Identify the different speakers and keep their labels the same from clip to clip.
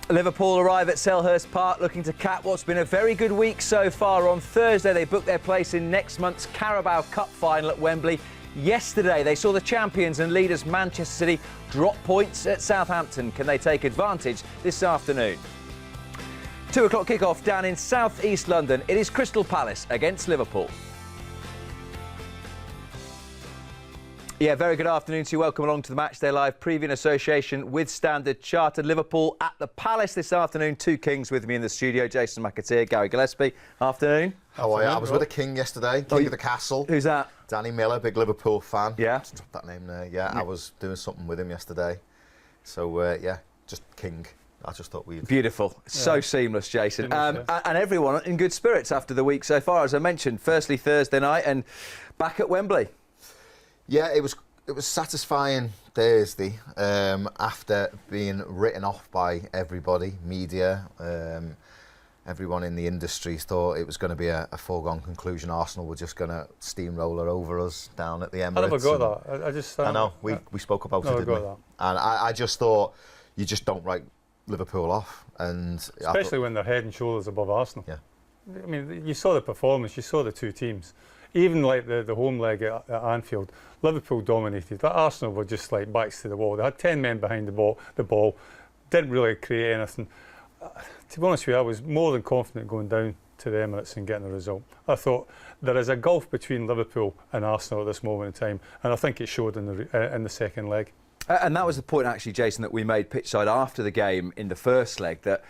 Speaker 1: Liverpool arrive at Selhurst Park looking to cap what's been a very good week so far. On Thursday, they booked their place in next month's Carabao Cup final at Wembley. Yesterday, they saw the champions and leaders Manchester City drop points at Southampton. Can they take advantage this afternoon? 2 o'clock kickoff down in South East London. It is Crystal Palace against Liverpool. Yeah, very good afternoon to you. Welcome along to the Matchday Live preview in association with Standard Chartered. Liverpool at the Palace this afternoon. 2 kings with me in the studio. Jason McAteer, Gary Gillespie. Afternoon.
Speaker 2: How are you? I was with a king yesterday, king of the castle.
Speaker 1: Who's that?
Speaker 2: Danny Miller, big Liverpool fan.
Speaker 1: Yeah.
Speaker 2: Just dropped that name there. Yeah, I was doing something with him yesterday. So, yeah, just king. I just thought we'd...
Speaker 1: Beautiful. Yeah. So seamless, Jason. And everyone in good spirits after the week so far, as I mentioned. Firstly, Thursday night and back at Wembley. Yeah,
Speaker 2: it was satisfying Thursday after being written off by everybody, media, everyone in the industry thought it was going to be a foregone conclusion. Arsenal were just going to steamroller over us down at the Emirates.
Speaker 3: I never got that.
Speaker 2: I know, we spoke about it, didn't we? That. And I just thought, you just don't write Liverpool off. And
Speaker 3: especially when they're head and shoulders above Arsenal.
Speaker 2: Yeah.
Speaker 3: I mean, you saw the performance, you saw the two teams. Even like the home leg at Anfield, Liverpool dominated. Arsenal were just like backs to the wall. They had 10 men behind the ball, didn't really create anything. To be honest with you, I was more than confident going down to the Emirates and getting a result. I thought there is a gulf between Liverpool and Arsenal at this moment in time, and I think it showed in the second leg.
Speaker 1: And that was the point, actually, Jason, that we made pitchside after the game in the first leg, that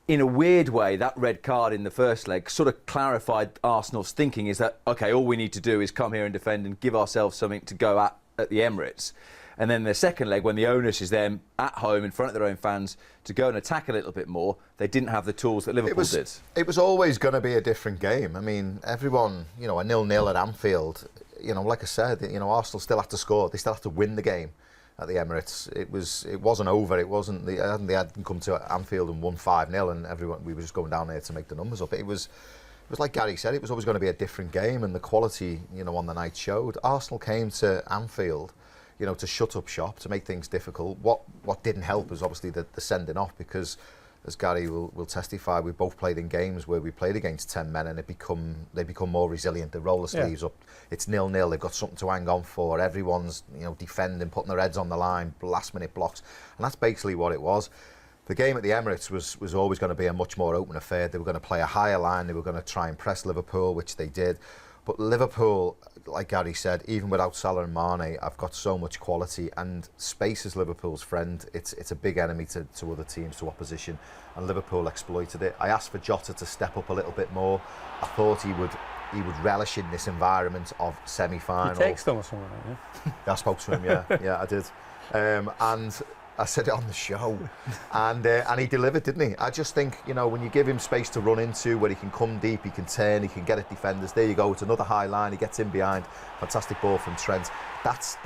Speaker 1: in a weird way, that red card in the first leg sort of clarified Arsenal's thinking, is that, OK, all we need to do is come here and defend and give ourselves something to go at the Emirates. And then the second leg, when the onus is them at home in front of their own fans to go and attack a little bit more, they didn't have the tools that Liverpool did.
Speaker 2: It was always going to be a different game. I mean, everyone, a 0-0 at Anfield, like I said, Arsenal still have to score. They still have to win the game at the Emirates. It wasn't over. It wasn't. They hadn't come to Anfield and won 5-0, and we were just going down there to make the numbers up. It was like Gary said. It was always going to be a different game, and the quality, on the night showed. Arsenal came to Anfield, to shut up shop, to make things difficult. What didn't help was obviously the sending off, because, as Gary will testify, we both played in games where we played against 10 men and they become more resilient. They roll the sleeves up. It's 0-0. They've got something to hang on for. Everyone's defending, putting their heads on the line, last-minute blocks, and that's basically what it was. The game at the Emirates was always going to be a much more open affair. They were going to play a higher line. They were going to try and press Liverpool, which they did. But Liverpool, like Gary said, even without Salah and Mane, I've got so much quality, and space is Liverpool's friend. It's a big enemy to other teams, to opposition, and Liverpool exploited it. I asked for Jota to step up a little bit more. I thought he would relish in this environment of semi-final.
Speaker 3: You texted him or something, yeah?
Speaker 2: I spoke to him, yeah, I did. And I said it on the show, and he delivered, didn't he? I just think, when you give him space to run into, where he can come deep, he can turn, he can get at defenders. There you go. It's another high line. He gets in behind. Fantastic ball from Trent. That's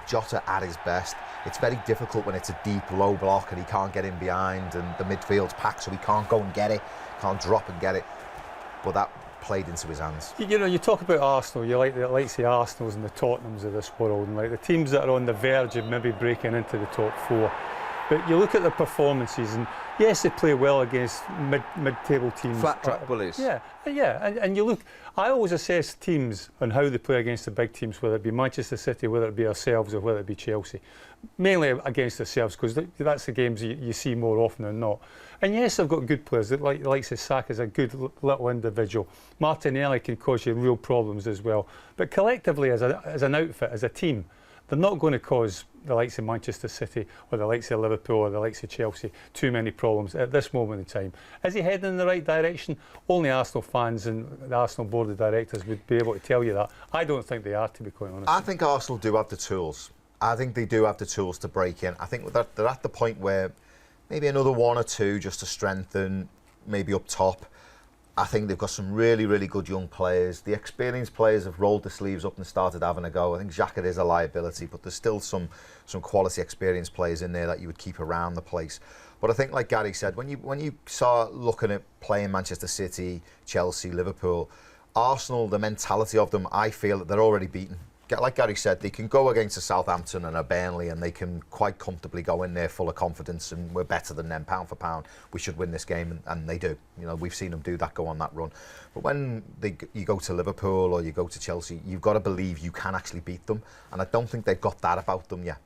Speaker 2: Jota at his best. It's very difficult when it's a deep, low block and he can't get in behind, and the midfield's packed, so he can't go and get it, can't drop and get it. But that played into his hands.
Speaker 3: You talk about Arsenal, you like the Arsenals and the Tottenhams of this world, and like the teams that are on the verge of maybe breaking into the top 4. But you look at their performances, and yes, they play well against mid-table teams.
Speaker 1: Flat track bullies.
Speaker 3: Yeah. And you look, I always assess teams on how they play against the big teams, whether it be Manchester City, whether it be ourselves, or whether it be Chelsea. Mainly against ourselves, because that's the games you see more often than not. And yes, they've got good players. Like Saka's a good little individual. Martinelli can cause you real problems as well. But collectively, as an outfit, as a team, they're not going to cause the likes of Manchester City or the likes of Liverpool or the likes of Chelsea too many problems at this moment in time. Is he heading in the right direction? Only Arsenal fans and the Arsenal board of directors would be able to tell you that. I don't think they are, to be quite honest.
Speaker 2: I think Arsenal do have the tools. I think they do have the tools to break in. I think they're at the point where maybe another 1 or 2 just to strengthen, maybe up top. I think they've got some really, really good young players. The experienced players have rolled the sleeves up and started having a go. I think Xhaka is a liability, but there's still some quality experienced players in there that you would keep around the place. But I think, like Gary said, when you start looking at playing Manchester City, Chelsea, Liverpool, Arsenal, the mentality of them, I feel that they're already beaten. like Gary said, they can go against a Southampton and a Burnley and they can quite comfortably go in there full of confidence and we're better than them pound for pound. We should win this game, and they do. You know, we've seen them do that, go on that run. But when you go to Liverpool or you go to Chelsea, you've got to believe you can actually beat them, and I don't think they've got that about them yet.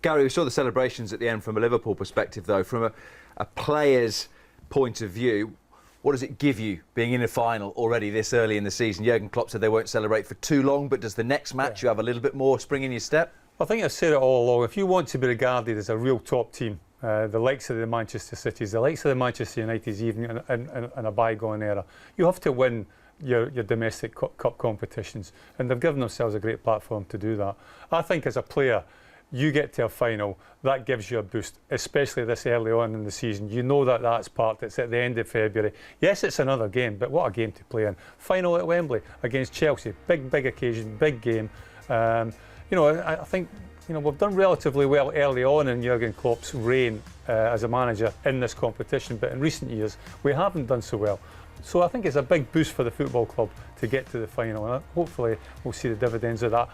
Speaker 1: Gary, we saw the celebrations at the end from a Liverpool perspective, though. From a player's point of view, what does it give you being in a final already this early in the season? Jurgen Klopp said they won't celebrate for too long, but does the next match you have a little bit more spring in your step? I
Speaker 3: think I've said it all along. If you want to be regarded as a real top team, the likes of the Manchester Cities, the likes of the Manchester Uniteds, even in a bygone era, you have to win your domestic cup competitions, and they've given themselves a great platform to do that. I think as a player, you get to a final, that gives you a boost, especially this early on in the season. You know that's part, it's at the end of February. Yes, it's another game, but what a game to play in. Final at Wembley against Chelsea, big occasion, big game. I think we've done relatively well early on in Jurgen Klopp's reign as a manager in this competition, but in recent years we haven't done so well. So I think it's a big boost for the football club to get to the final, and hopefully we'll see the dividends of that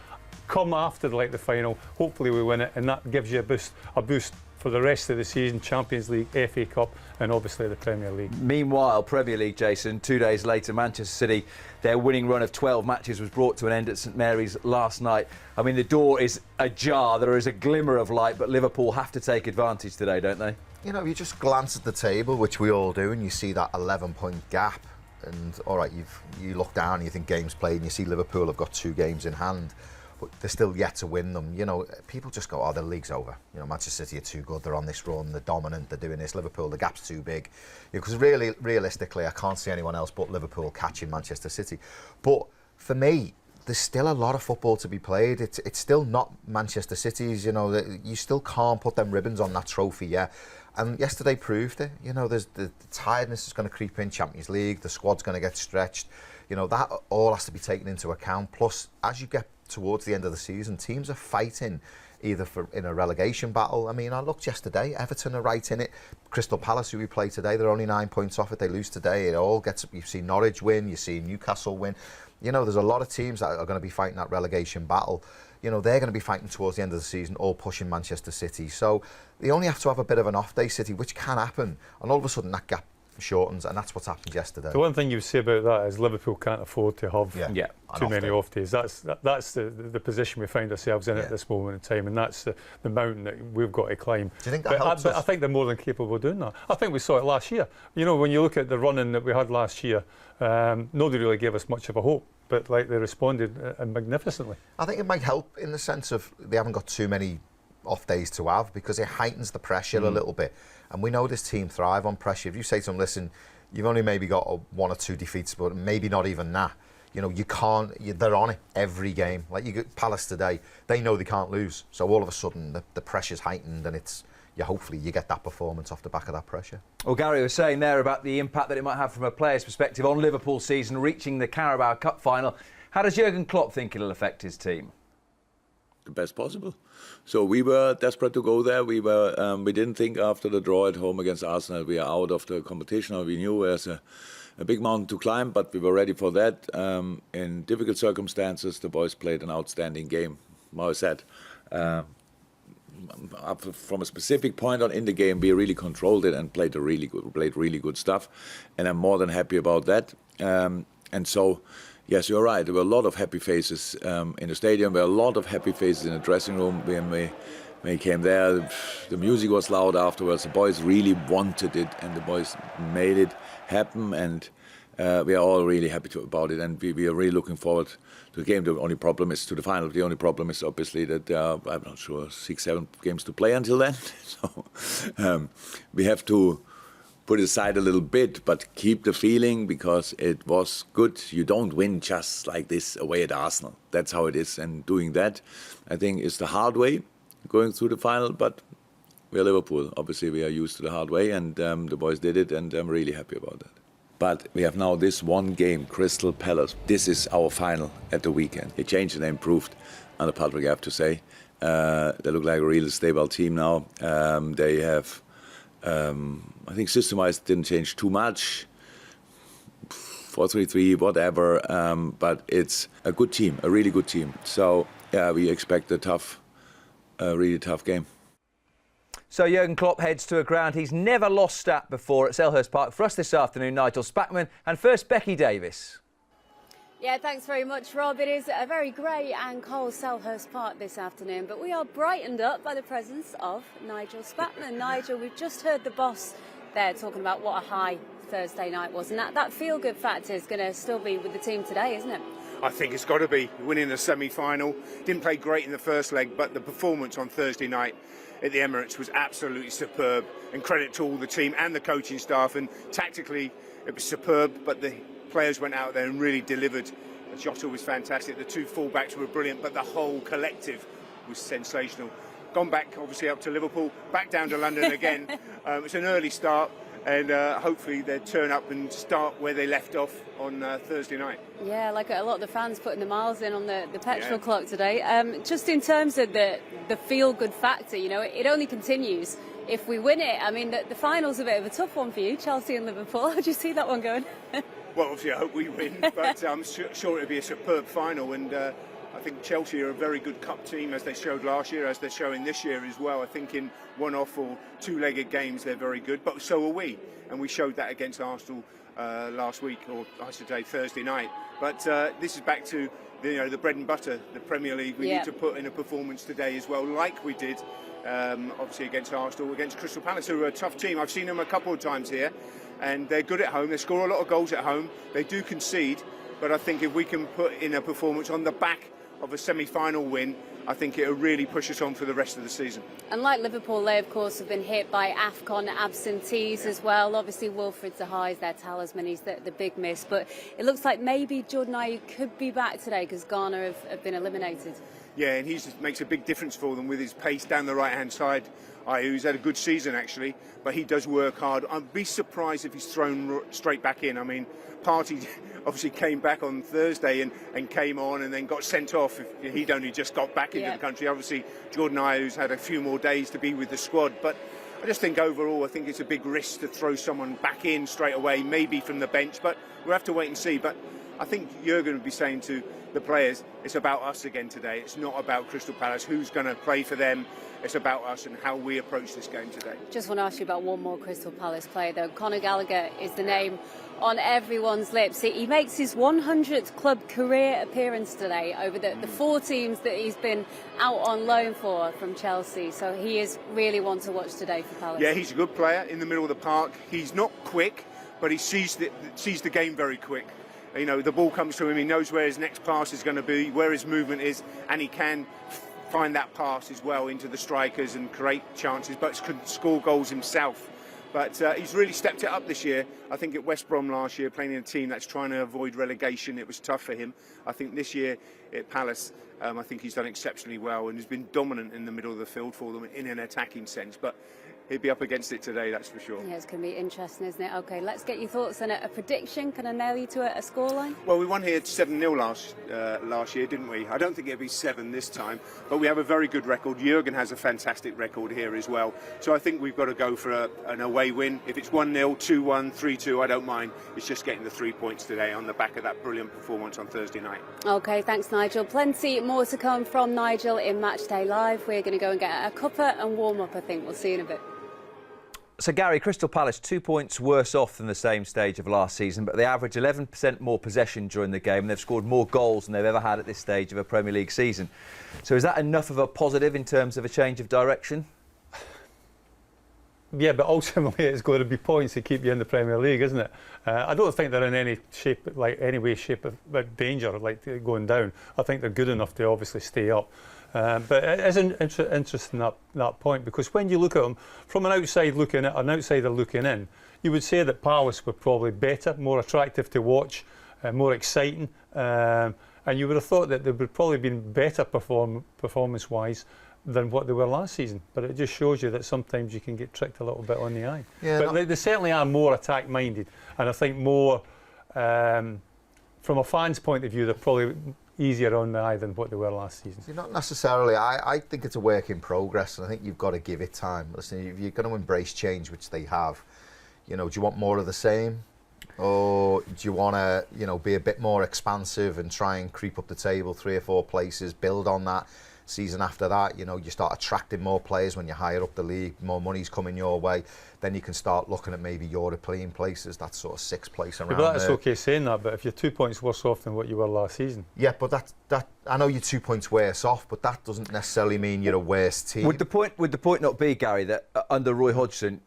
Speaker 3: come after the final. Hopefully we win it, and that gives you a boost for the rest of the season, Champions League, FA Cup, and obviously the Premier League.
Speaker 1: Meanwhile, Premier League, Jason, 2 days later, Manchester City, their winning run of 12 matches was brought to an end at St Mary's last night. I mean, the door is ajar, there is a glimmer of light, but Liverpool have to take advantage today, don't they?
Speaker 2: You know, you just glance at the table, which we all do, and you see that 11-point gap. And all right, you look down and you think games played, and you see Liverpool have got 2 games in hand, but they're still yet to win them. You know, people just go, oh, the league's over. You know, Manchester City are too good, they're on this run, they're dominant, they're doing this. Liverpool, the gap's too big. Because really, realistically, I can't see anyone else but Liverpool catching Manchester City. But for me, there's still a lot of football to be played. It's still not Manchester City's. You know, you still can't put them ribbons on that trophy yet. And yesterday proved it. You know, there's the tiredness is going to creep in. Champions League, the squad's going to get stretched. You know, that all has to be taken into account. Plus, as you get towards the end of the season, teams are fighting either in a relegation battle. I mean, I looked yesterday, Everton are right in it. Crystal Palace, who we play today, they're only 9 points off it. They lose today. It all gets. You've seen Norwich win, you see Newcastle win. You know, there's a lot of teams that are going to be fighting that relegation battle. You know, they're going to be fighting towards the end of the season, all pushing Manchester City. So they only have to have a bit of an off day, City, which can happen. And all of a sudden that gap shortens, and that's what's happened yesterday.
Speaker 3: The one thing you say about that is Liverpool can't afford to have too many off days. That's the position we find ourselves in at this moment in time, and that's the mountain that we've got to climb.
Speaker 2: Do you think that helps us?
Speaker 3: But I think they're more than capable of doing that. I think we saw it last year. You know, when you look at the run-in that we had last year, nobody really gave us much of a hope, but they responded magnificently.
Speaker 2: I think it might help in the sense of they haven't got too many off days to have, because it heightens the pressure a little bit. And we know this team thrive on pressure. If you say to them, listen, you've only maybe got 1 or 2 defeats, but maybe not even that. You know, they're on it every game. Like you get Palace today, they know they can't lose. So all of a sudden the pressure's heightened, and hopefully you get that performance off the back of that pressure.
Speaker 1: Well, Gary was saying there about the impact that it might have from a player's perspective on Liverpool's season, reaching the Carabao Cup final. How does Jurgen Klopp think it'll affect his team?
Speaker 4: The best possible. So we were desperate to go there. We didn't think after the draw at home against Arsenal we are out of the competition. We knew there's a big mountain to climb, but we were ready for that. In difficult circumstances, the boys played an outstanding game. How I said, from a specific point on in the game, we really controlled it and played really good stuff, and I'm more than happy about that. And so. Yes, you're right. There were a lot of happy faces in the stadium. There were a lot of happy faces in the dressing room. When we came there, the music was loud afterwards. The boys really wanted it, and the boys made it happen. And we are all really happy about it. And we are really looking forward to the game. The only problem is to the final. The only problem is obviously that I'm not sure 6-7 games to play until then. So we have to put it aside a little bit, but keep the feeling, because it was good. You don't win just like this away at Arsenal. That's how it is. And doing that, I think, is the hard way, going through the final. But we are Liverpool. Obviously, we are used to the hard way, and the boys did it, and I'm really happy about that. But we have now this one game, Crystal Palace. This is our final at the weekend. They changed and they improved under Patrick, I have to say. They look like a real stable team now. They have... I think system-wise didn't change too much. 4-3-3, whatever. But it's a good team, a really good team. So yeah, we expect a really tough game.
Speaker 1: So Jurgen Klopp heads to a ground he's never lost at before at Selhurst Park. For us this afternoon, Nigel Spackman, and first Becky Davis.
Speaker 5: Yeah, thanks very much, Rob. It is a very grey and cold Selhurst Park this afternoon, but we are brightened up by the presence of Nigel Spackman. Nigel, we've just heard the boss there talking about what a high Thursday night was, and that feel-good factor is going to still be with the team today, isn't it?
Speaker 6: I think it's got to be. Winning the semi-final, didn't play great in the first leg, but the performance on Thursday night at the Emirates was absolutely superb, and credit to all the team and the coaching staff, and tactically it was superb, but the players went out there and really delivered. Jota was fantastic, the two full-backs were brilliant, but the whole collective was sensational. Gone back obviously up to Liverpool, back down to London again. It's an early start, and hopefully they'll turn up and start where they left off on Thursday night.
Speaker 5: Yeah, like a lot of the fans putting the miles in on the petrol clock today. Just in terms of the feel-good factor, you know, it only continues if we win it. I mean, the final's a bit of a tough one for you, Chelsea and Liverpool. How do you see that one going?
Speaker 6: Well, obviously I hope we win, but I'm sure it'll be a superb final, and I think Chelsea are a very good cup team, as they showed last year, as they're showing this year as well. I think in one-off or two-legged games they're very good, but so are we, and we showed that against Arsenal last week, or I should say Thursday night. But this is back to the bread and butter, the Premier League. We need to put in a performance today as well, like we did obviously against Arsenal, against Crystal Palace, who are a tough team. I've seen them a couple of times here, and they're good at home. They score a lot of goals at home. They do concede, but I think if we can put in a performance on the back of a semi-final win, I think it'll really push us on for the rest of the season. And
Speaker 5: like Liverpool, they of course have been hit by AFCON absentees as well. Obviously Wilfried Zaha's their talisman, he's the big miss, but it looks like maybe Jordan Ayew could be back today because Ghana have been eliminated.
Speaker 6: Yeah, and he makes a big difference for them with his pace down the right-hand side. Ayew's had a good season actually, but he does work hard. I'd be surprised if he's thrown straight back in. I mean, Partey obviously came back on Thursday and came on and then got sent off. He'd only just got back into the country. Obviously, Jordan Ayew's had a few more days to be with the squad, but I just think overall, I think it's a big risk to throw someone back in straight away, maybe from the bench, but we'll have to wait and see. But I think Jurgen would be saying to the players, it's about us again today. It's not about Crystal Palace, who's going to play for them. It's about us and how we approach this game today.
Speaker 5: Just want to ask you about one more Crystal Palace player, though. Conor Gallagher is the name on everyone's lips. He makes his 100th club career appearance today over the four teams that he's been out on loan for from Chelsea. So he is really one to watch today for Palace.
Speaker 6: Yeah, he's a good player in the middle of the park. He's not quick, but he sees the game very quick. You know, the ball comes to him, he knows where his next pass is going to be, where his movement is, and he can find that pass as well into the strikers and create chances, but could score goals himself. But he's really stepped it up this year. I think at West Brom last year, playing in a team that's trying to avoid relegation, it was tough for him. I think this year at Palace, I think he's done exceptionally well and has been dominant in the middle of the field for them in an attacking sense. But he'd be up against it today, that's for sure.
Speaker 5: Yeah, it's going to be interesting, isn't it? OK, let's get your thoughts on a prediction. Can I nail you to a scoreline?
Speaker 6: Well, we won here 7-0 last year, didn't we? I don't think it'll be 7 this time, but we have a very good record. Jurgen has a fantastic record here as well. So I think we've got to go for an away win. If it's 1-0, 2-1, 3-2, I don't mind. It's just getting the 3 points today on the back of that brilliant performance on Thursday night.
Speaker 5: OK, thanks, Nigel. Plenty more to come from Nigel in Matchday Live. We're going to go and get a cuppa and warm up, I think. We'll see you in a bit.
Speaker 1: So, Gary, Crystal Palace 2 points worse off than the same stage of last season, but they average 11% more possession during the game and they've scored more goals than they've ever had at this stage of a Premier League season. So is that enough of a positive in terms of a change of direction?
Speaker 3: Yeah, but ultimately it's going to be points to keep you in the Premier League, isn't it? I don't think they're in any way, shape of danger, like going down. I think they're good enough to obviously stay up. But it is interesting that point, because when you look at them from an outsider looking in, you would say that Palace were probably better, more attractive to watch, more exciting, and you would have thought that they would probably been better performance-wise than what they were last season. But it just shows you that sometimes you can get tricked a little bit on the eye. Yeah, but they certainly are more attack-minded, and I think more from a fan's point of view, they're probably easier on the eye than what they were last season.
Speaker 2: Not necessarily. I think it's a work in progress, and I think you've got to give it time. Listen, if you're going to embrace change, which they have, do you want more of the same? Or do you want to, be a bit more expansive and try and creep up the table 3 or 4 places, build on that? Season after that, you start attracting more players when you're higher up the league, more money's coming your way. Then you can start looking at maybe European places, that sort of 6th place around
Speaker 3: but that's
Speaker 2: there.
Speaker 3: okay saying that, but if you're 2 points worse off than what you were last season.
Speaker 2: Yeah, but that I know you're 2 points worse off, but that doesn't necessarily mean you're a worse team.
Speaker 1: Would the point not be, Gary, that under Roy Hodgson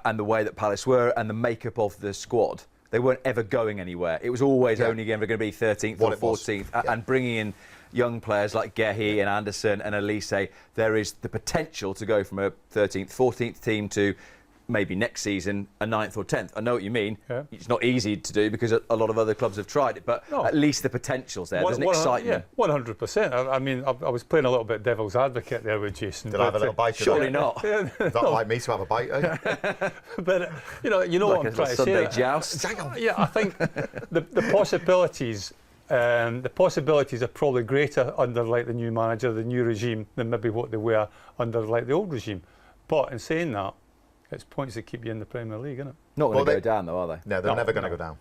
Speaker 1: and the way that Palace were and the makeup of the squad, they weren't ever going anywhere. It was always only ever going to be 13th or 14th, and bringing in young players like Gehi and Anderson and Elise, there is the potential to go from a 13th, 14th team to maybe next season a 9th or 10th. I know what you mean. Yeah. It's not easy to do because a lot of other clubs have tried it, but at least the potential's there. There's an excitement.
Speaker 3: Yeah, 100%. I mean, I was playing a little bit devil's advocate there with Jason.
Speaker 2: Did I have a little bite?
Speaker 1: Surely not.
Speaker 2: Is that like me to have a bite? Eh?
Speaker 3: But you know
Speaker 1: like
Speaker 3: what I'm trying to
Speaker 1: Sunday
Speaker 3: say.
Speaker 1: joust.
Speaker 3: Yeah, I think the possibilities. The possibilities are probably greater under like the new manager, the new regime, than maybe what they were under like the old regime. But in saying that, it's points that keep you in the Premier League, isn't it?
Speaker 1: Not going to go down though, are they?
Speaker 2: No, they're never going to go down.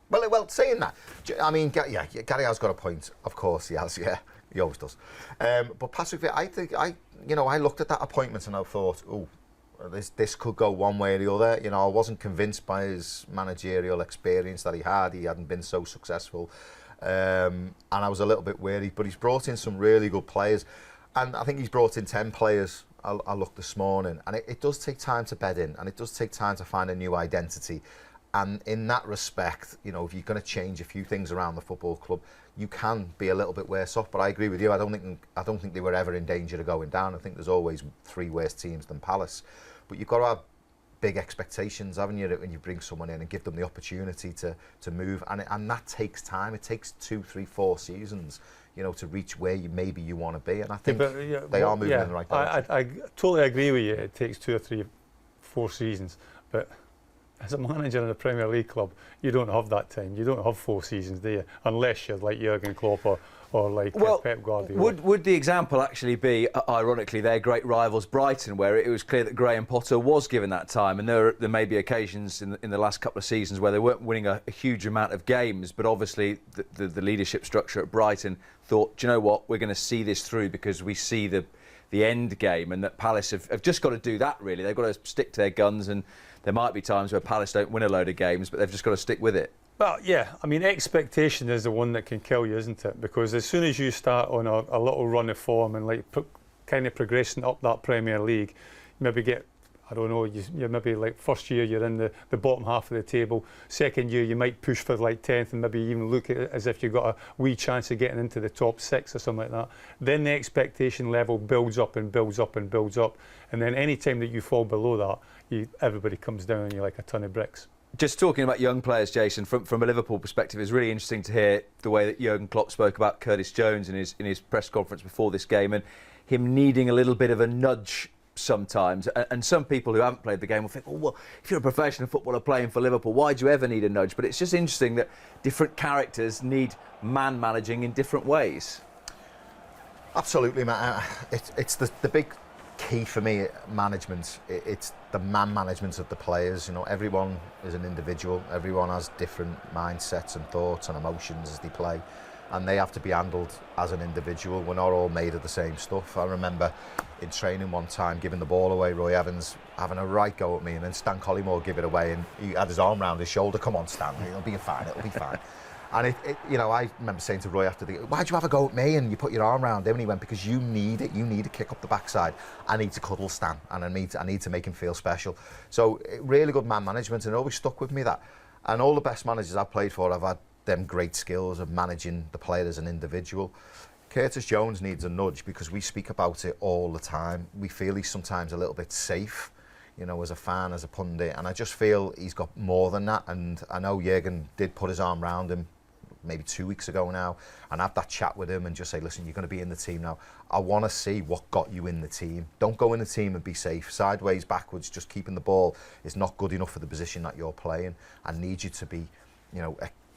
Speaker 2: Well, saying that, I mean, Gary has got a point. Of course he has. Yeah, he always does. But Patrick, I think I looked at that appointment and I thought, this could go one way or the other. I wasn't convinced by his managerial experience that he had. He hadn't been so successful. And I was a little bit wary, but he's brought in some really good players, and I think he's brought in 10 players. I looked this morning, and it does take time to bed in, and it does take time to find a new identity. And in that respect, if you're going to change a few things around the football club, you can be a little bit worse off. But I agree with you. I don't think they were ever in danger of going down. I think there's always 3 worse teams than Palace, but you've got to have big expectations, haven't you, when you bring someone in and give them the opportunity to move, and that takes time. It takes 2, 3, 4 seasons, to reach where maybe you want to be, and I think they are moving in the right direction.
Speaker 3: I totally agree with you. It takes 2 or 3, 4 seasons, but as a manager in a Premier League club, you don't have that time. You don't have 4 seasons, do you? Unless you're like Jurgen Klopp or like Pep Guardiola.
Speaker 1: Would the example actually be, ironically, their great rivals Brighton, where it was clear that Graham Potter was given that time, and there may be occasions in the last couple of seasons where they weren't winning a huge amount of games, but obviously the leadership structure at Brighton thought, do you know what, we're going to see this through because we see the end game, and that Palace have just got to do that, really. They've got to stick to their guns, and there might be times where Palace don't win a load of games, but they've just got to stick with it.
Speaker 3: Well, yeah, I mean, expectation is the one that can kill you, isn't it? Because as soon as you start on a little run of form and like kind of progressing up that Premier League, you maybe get, I don't know, you maybe like first year you're in the bottom half of the table, second year you might push for like 10th and maybe even look at it as if you've got a wee chance of getting into the top 6 or something like that. Then the expectation level builds up and builds up and builds up, and then any time that you fall below that, everybody comes down on you like a ton of bricks.
Speaker 1: Just talking about young players, Jason, from a Liverpool perspective, it's really interesting to hear the way that Jurgen Klopp spoke about Curtis Jones in his press conference before this game, and him needing a little bit of a nudge sometimes. And some people who haven't played the game will think, well, if you're a professional footballer playing for Liverpool, why do you ever need a nudge? But it's just interesting that different characters need man managing in different ways.
Speaker 2: Absolutely, Matt. It's the big key for me, management. It's the man management of the players. Everyone is an individual. Everyone has different mindsets and thoughts and emotions as they play, and they have to be handled as an individual. We're not all made of the same stuff. I remember in training one time giving the ball away, Roy Evans having a right go at me, and then Stan Collymore give it away, and he had his arm round his shoulder. Come on, Stan, it'll be fine. And I remember saying to Roy after why'd you have a go at me and you put your arm around him? And he went, because you need it. You need a kick up the backside. I need to cuddle Stan, and I need to make him feel special. So really good man management, and it always stuck with me that. And all the best managers I've played for, I've had them great skills of managing the player as an individual. Curtis Jones needs a nudge because we speak about it all the time. We feel he's sometimes a little bit safe, as a fan, as a pundit, and I just feel he's got more than that. And I know Jurgen did put his arm around him maybe 2 weeks ago now, and have that chat with him and just say, listen, you're going to be in the team now. I want to see what got you in the team. Don't go in the team and be safe. Sideways, backwards, just keeping the ball is not good enough for the position that you're playing. I need you to be,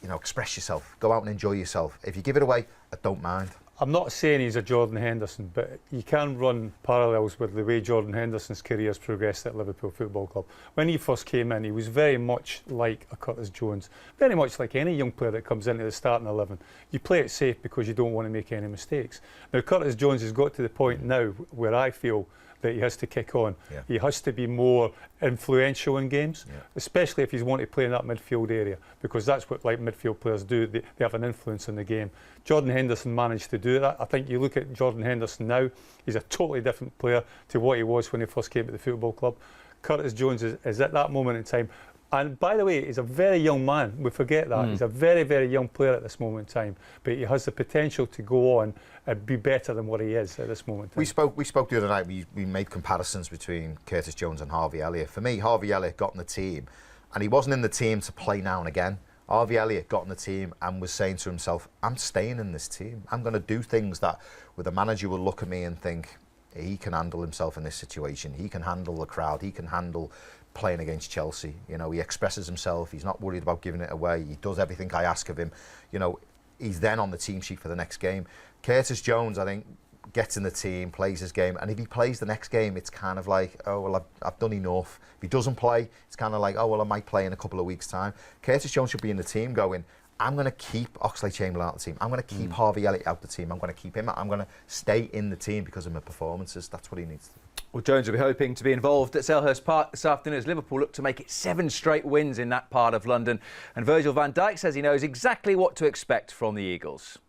Speaker 2: express yourself. Go out and enjoy yourself. If you give it away, I don't mind.
Speaker 3: I'm not saying he's a Jordan Henderson, but you can run parallels with the way Jordan Henderson's career has progressed at Liverpool Football Club. When he first came in, he was very much like a Curtis Jones, very much like any young player that comes into the starting 11. You play it safe because you don't want to make any mistakes. Now, Curtis Jones has got to the point now where I feel that he has to kick on.
Speaker 2: Yeah.
Speaker 3: He has to be more influential in games, especially if he's wanting to play in that midfield area, because that's what like midfield players do. They have an influence in the game. Jordan Henderson managed to do that. I think you look at Jordan Henderson now, he's a totally different player to what he was when he first came to the football club. Curtis Jones is at that moment in time. And by the way, he's a very young man. We forget that. He's a very, very young player at this moment in time. But he has the potential to go on and be better than what he is at this moment in time.
Speaker 2: We spoke the other night, we made comparisons between Curtis Jones and Harvey Elliott. For me, Harvey Elliott got in the team, and he wasn't in the team to play now and again. Harvey Elliott got in the team and was saying to himself, I'm staying in this team. I'm going to do things that, where the manager will look at me and think, he can handle himself in this situation. He can handle the crowd. He can handle playing against Chelsea. You know, he expresses himself. He's not worried about giving it away. He does everything I ask of him. You know, he's then on the team sheet for the next game. Curtis Jones, I think, gets in the team, plays his game, and if he plays the next game, it's kind of like, oh, well, I've done enough. If he doesn't play, it's kind of like, oh, well, I might play in a couple of weeks' time. Curtis Jones should be in the team going, I'm going to keep Oxlade-Chamberlain out of the team. I'm going to keep Harvey Elliott out of the team. I'm going to keep him out. I'm going to stay in the team because of my performances. That's what he needs to do.
Speaker 1: Well, Jones will be hoping to be involved at Selhurst Park this afternoon as Liverpool look to make it 7 straight wins in that part of London. And Virgil van Dijk says he knows exactly what to expect from the Eagles.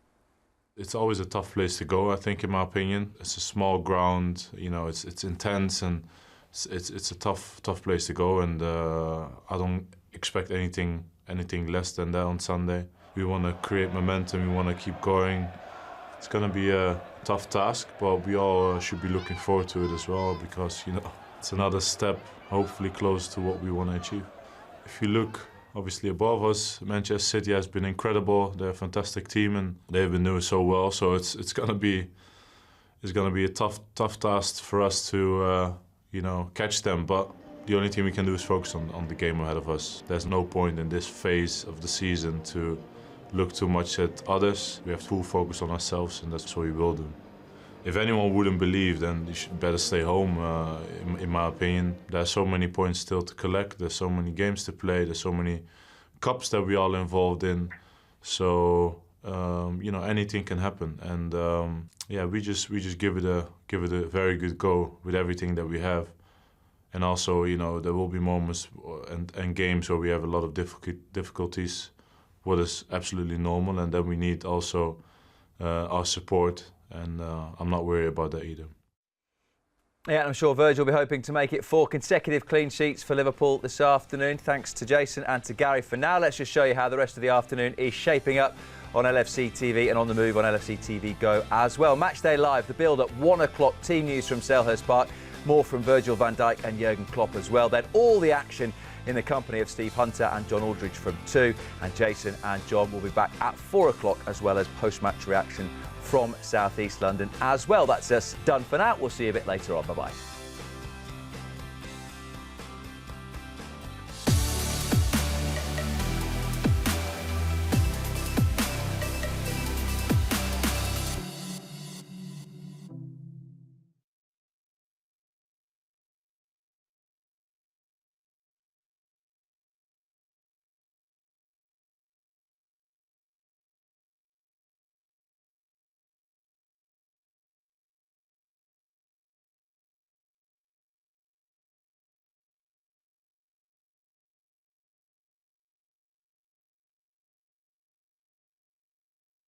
Speaker 7: It's always a tough place to go, I think, in my opinion. It's a small ground, you know, it's intense, and it's a tough place to go, and I don't expect anything less than that on Sunday. We want to create momentum, we want to keep going. It's going to be a tough task, but we all should be looking forward to it as well, because, you know, it's another step, hopefully close to what we want to achieve. If you look obviously above us, Manchester City has been incredible. They're a fantastic team and they've been doing so well. So it's going to be a tough task for us to you know, catch them. But the only thing we can do is focus on the game ahead of us. There's no point in this phase of the season to look too much at others. We have full focus on ourselves, and that's what we will do. If anyone wouldn't believe, then you should better stay home, in my opinion. There are so many points still to collect, there's so many games to play, there's so many cups that we're all involved in. So, you know, anything can happen. And yeah, we just give it a very good go with everything that we have. And also, you know, there will be moments and games where we have a lot of difficulties, what is absolutely normal, and then we need also our support. And I'm not worried about that either.
Speaker 1: Yeah, I'm sure Virgil will be hoping to make it 4 consecutive clean sheets for Liverpool this afternoon. Thanks to Jason and to Gary. For now, let's just show you how the rest of the afternoon is shaping up on LFC TV and on the move on LFC TV Go as well. Matchday Live, the build at 1 o'clock. Team news from Selhurst Park. More from Virgil van Dijk and Jurgen Klopp as well. Then all the action in the company of Steve Hunter and John Aldridge from 2. And Jason and John will be back at 4 o'clock, as well as post-match reaction from South East London as well. That's us done for now. We'll see you a bit later on. Bye-bye.